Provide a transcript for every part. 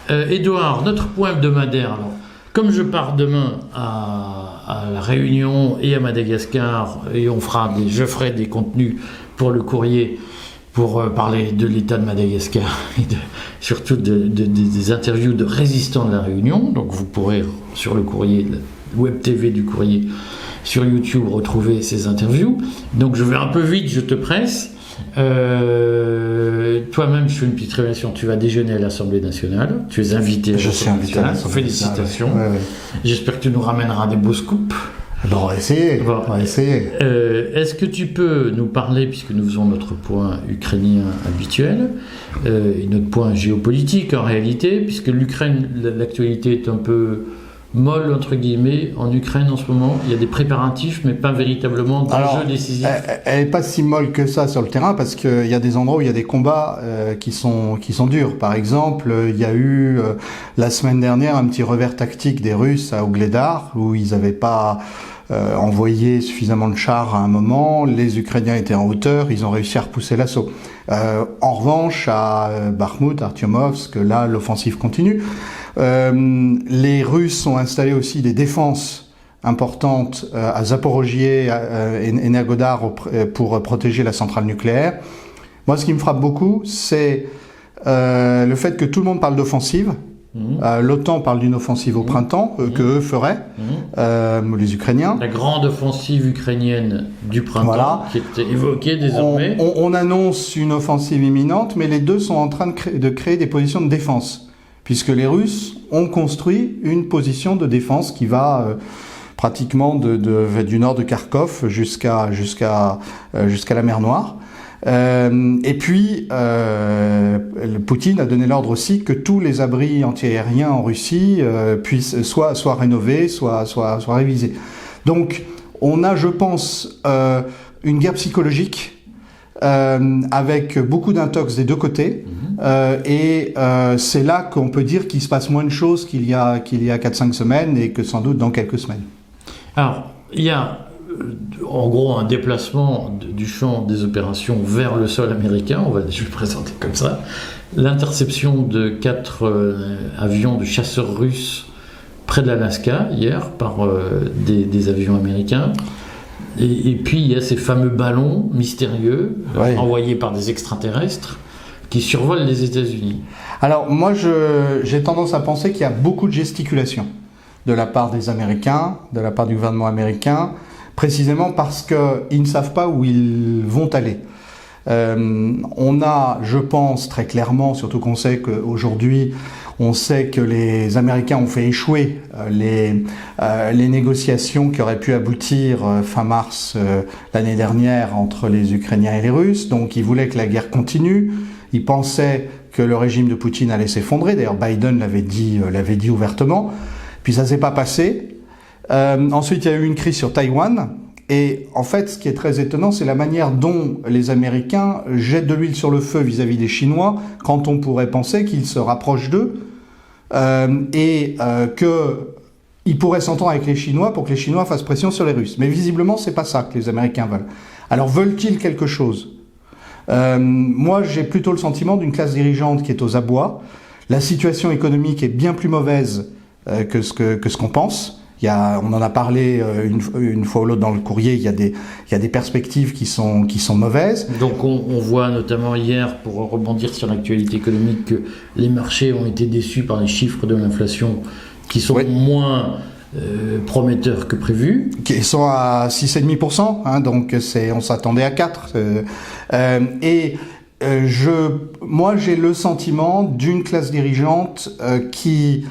Édouard, notre point hebdomadaire. Alors, comme je pars demain à La Réunion et à Madagascar, et je ferai des contenus pour le courrier pour parler de l'état de Madagascar et surtout des interviews de résistants de La Réunion. Donc vous pourrez sur le courrier, la web TV du courrier, sur YouTube, retrouver ces interviews. Donc je vais un peu vite, je te presse. Toi-même, je fais une petite révélation, tu vas déjeuner à l'Assemblée nationale, tu es invité à l'Assemblée nationale. Félicitations. Ouais. J'espère que tu nous ramèneras des beaux scoops. Ben, on va essayer. Est-ce que tu peux nous parler, puisque nous faisons notre point ukrainien habituel, et notre point géopolitique en réalité, puisque l'Ukraine, l'actualité est un peu molle, entre guillemets, en Ukraine en ce moment. Il y a des préparatifs, mais pas véritablement d'enjeux décisifs. Elle n'est pas si molle que ça sur le terrain, parce qu'il y a des endroits où il y a des combats qui sont durs. Par exemple, il y a eu la semaine dernière un petit revers tactique des Russes à Ougledar, où ils n'avaient pas envoyé suffisamment de chars à un moment. Les Ukrainiens étaient en hauteur, ils ont réussi à repousser l'assaut. En revanche, à Bakhmut, Artyomovsk, là, l'offensive continue. Les Russes ont installé aussi des défenses importantes à Zaporojié et Energodar pour protéger la centrale nucléaire. Moi, ce qui me frappe beaucoup, c'est le fait que tout le monde parle d'offensive. L'OTAN parle d'une offensive au printemps que eux feraient, les Ukrainiens. La grande offensive ukrainienne du printemps, qui est évoquée désormais. On annonce une offensive imminente, mais les deux sont en train de créer des positions de défense, puisque les Russes ont construit une position de défense qui va pratiquement du nord de Kharkov jusqu'à la mer Noire. Et puis, Poutine a donné l'ordre aussi que tous les abris antiaériens en Russie puissent soit rénovés, soit révisés. Donc, on a, je pense, une guerre psychologique avec beaucoup d'intox des deux côtés. Et c'est là qu'on peut dire qu'il se passe moins de choses qu'il y a 4-5 semaines et que sans doute dans quelques semaines. Alors, il y a en gros un déplacement du champ des opérations vers le sol américain, je vais le présenter comme ça, l'interception de 4 avions de chasseurs russes près de l'Alaska hier par des avions américains. Et puis il y a ces fameux ballons mystérieux envoyés par des extraterrestres qui survolent les États-Unis. Alors moi j'ai tendance à penser qu'il y a beaucoup de gesticulation de la part des Américains, de la part du gouvernement américain, précisément parce qu'ils ne savent pas où ils vont aller. On a, je pense, très clairement, surtout qu'on sait qu'aujourd'hui, on sait que les Américains ont fait échouer les négociations qui auraient pu aboutir fin mars l'année dernière entre les Ukrainiens et les Russes. Donc ils voulaient que la guerre continue. Ils pensaient que le régime de Poutine allait s'effondrer. D'ailleurs, Biden l'avait dit ouvertement. Puis ça s'est pas passé. Ensuite, il y a eu une crise sur Taïwan. Et en fait, ce qui est très étonnant, c'est la manière dont les Américains jettent de l'huile sur le feu vis-à-vis des Chinois, quand on pourrait penser qu'ils se rapprochent d'eux et qu'ils pourraient s'entendre avec les Chinois pour que les Chinois fassent pression sur les Russes. Mais visiblement, c'est pas ça que les Américains veulent. Alors, veulent-ils quelque chose ? Moi, j'ai plutôt le sentiment d'une classe dirigeante qui est aux abois. La situation économique est bien plus mauvaise que ce qu'on pense. On en a parlé une fois ou l'autre dans le courrier, il y a des perspectives qui sont mauvaises. Donc on voit notamment hier, pour rebondir sur l'actualité économique, que les marchés ont été déçus par les chiffres de l'inflation qui sont moins prometteurs que prévu. Qui sont à 6,5%, donc on s'attendait à 4%. Moi j'ai le sentiment d'une classe dirigeante qui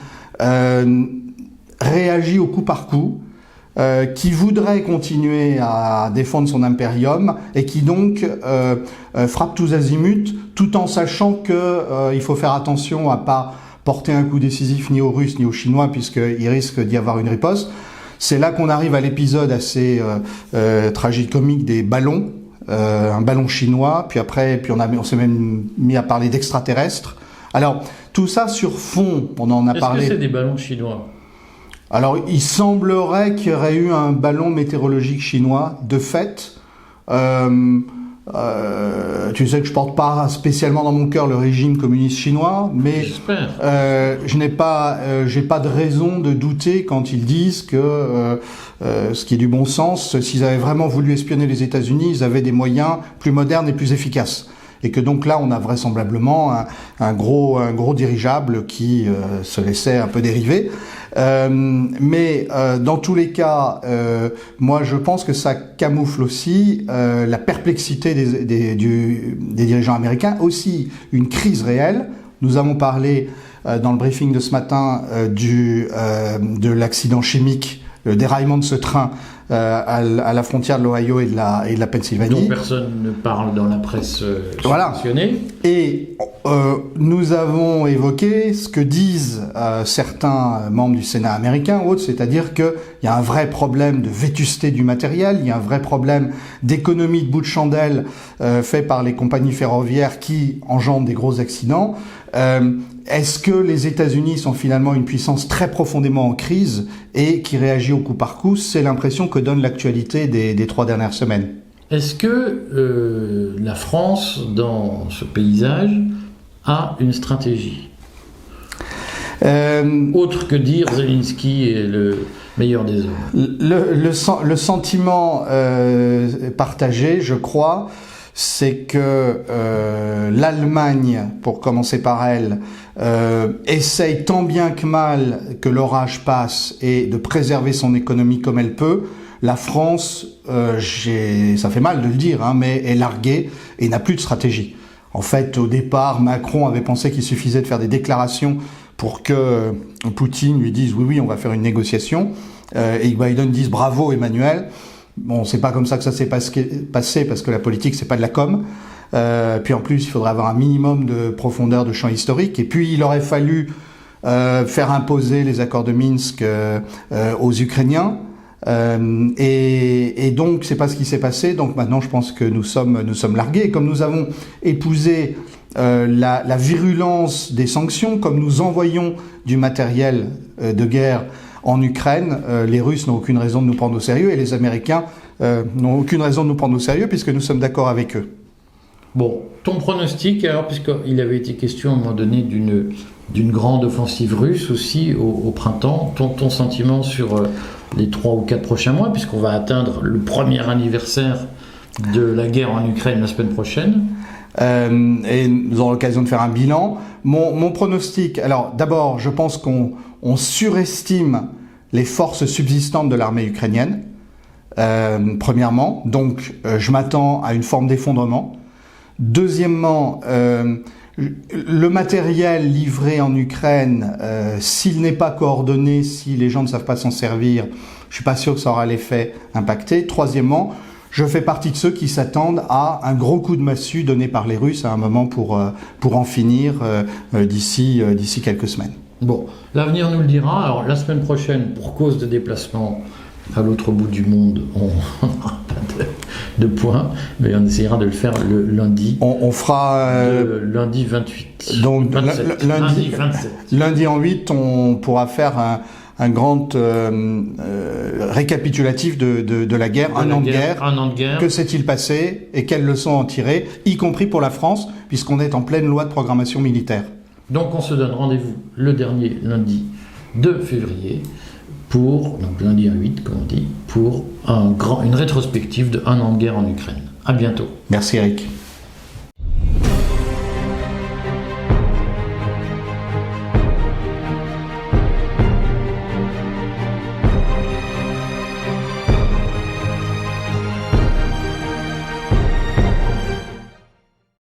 réagit au coup par coup, qui voudrait continuer à défendre son impérium et qui donc frappe tous azimuts, tout en sachant que il faut faire attention à pas porter un coup décisif ni aux Russes ni aux Chinois, puisqu'il risque d'y avoir une riposte. C'est là qu'on arrive à l'épisode assez tragicomique des ballons, un ballon chinois, puis on s'est même mis à parler d'extraterrestres. Alors, tout ça sur fond, on en a parlé... Est-ce que c'est des ballons chinois ? Alors, il semblerait qu'il y aurait eu un ballon météorologique chinois, de fait. Tu sais que je porte pas spécialement dans mon cœur le régime communiste chinois, mais j'ai pas de raison de douter quand ils disent que ce qui est du bon sens, s'ils avaient vraiment voulu espionner les États-Unis, ils avaient des moyens plus modernes et plus efficaces. Et que donc là, on a vraisemblablement un gros dirigeable qui se laissait un peu dériver. Mais dans tous les cas, moi je pense que ça camoufle aussi la perplexité des dirigeants américains, aussi une crise réelle. Nous avons parlé dans le briefing de ce matin de l'accident chimique, le déraillement de ce train à la frontière de l'Ohio et de la Pennsylvanie. Dont personne ne parle dans la presse subventionnée. Et nous avons évoqué ce que disent certains membres du Sénat américain, autres, c'est-à-dire qu'il y a un vrai problème de vétusté du matériel, il y a un vrai problème d'économie de bout de chandelle fait par les compagnies ferroviaires qui engendrent des gros accidents. Est-ce que les États-Unis sont finalement une puissance très profondément en crise et qui réagit au coup par coup? C'est l'impression que donne l'actualité des 3 dernières semaines. Est-ce que la France, dans ce paysage, a une stratégie autre que dire Zelensky est le meilleur des hommes? Le sentiment partagé, je crois, c'est que l'Allemagne, pour commencer par elle, essaye tant bien que mal que l'orage passe et de préserver son économie comme elle peut. La France, ça fait mal de le dire, hein, mais est larguée et n'a plus de stratégie. En fait, au départ, Macron avait pensé qu'il suffisait de faire des déclarations pour que Poutine lui dise oui, on va faire une négociation, et Biden dise bravo Emmanuel. Bon, c'est pas comme ça que ça s'est passé parce que la politique, c'est pas de la com. Puis en plus, il faudrait avoir un minimum de profondeur de champ historique. Et puis, il aurait fallu faire imposer les accords de Minsk aux Ukrainiens. Et donc, c'est pas ce qui s'est passé. Donc maintenant, je pense que nous sommes largués. Et comme nous avons épousé la virulence des sanctions, comme nous envoyons du matériel de guerre en Ukraine, les Russes n'ont aucune raison de nous prendre au sérieux et les Américains n'ont aucune raison de nous prendre au sérieux puisque nous sommes d'accord avec eux. Bon, ton pronostic, alors, puisqu'il avait été question à un moment donné d'une grande offensive russe aussi au printemps, ton sentiment sur les 3 ou 4 prochains mois, puisqu'on va atteindre le premier anniversaire de la guerre en Ukraine la semaine prochaine. Et nous aurons l'occasion de faire un bilan. Mon pronostic, alors d'abord, je pense qu'on surestime les forces subsistantes de l'armée ukrainienne, premièrement. Donc, je m'attends à une forme d'effondrement. Deuxièmement, le matériel livré en Ukraine, s'il n'est pas coordonné, si les gens ne savent pas s'en servir, je suis pas sûr que ça aura l'effet impacté. Troisièmement, je fais partie de ceux qui s'attendent à un gros coup de massue donné par les Russes à un moment pour en finir d'ici quelques semaines. Bon, l'avenir nous le dira. Alors, la semaine prochaine, pour cause de déplacement à l'autre bout du monde, on n'aura pas de point, mais on essaiera de le faire le lundi. On fera... lundi 28. Donc, 27, lundi 27. Lundi en 8, on pourra faire un grand récapitulatif de la guerre, un an de guerre. Que s'est-il passé et quelles leçons en tirer, y compris pour la France, puisqu'on est en pleine loi de programmation militaire. Donc on se donne rendez-vous le dernier lundi de février donc lundi à 8 comme on dit, pour une rétrospective de 1 an de guerre en Ukraine. À bientôt. Merci Eric.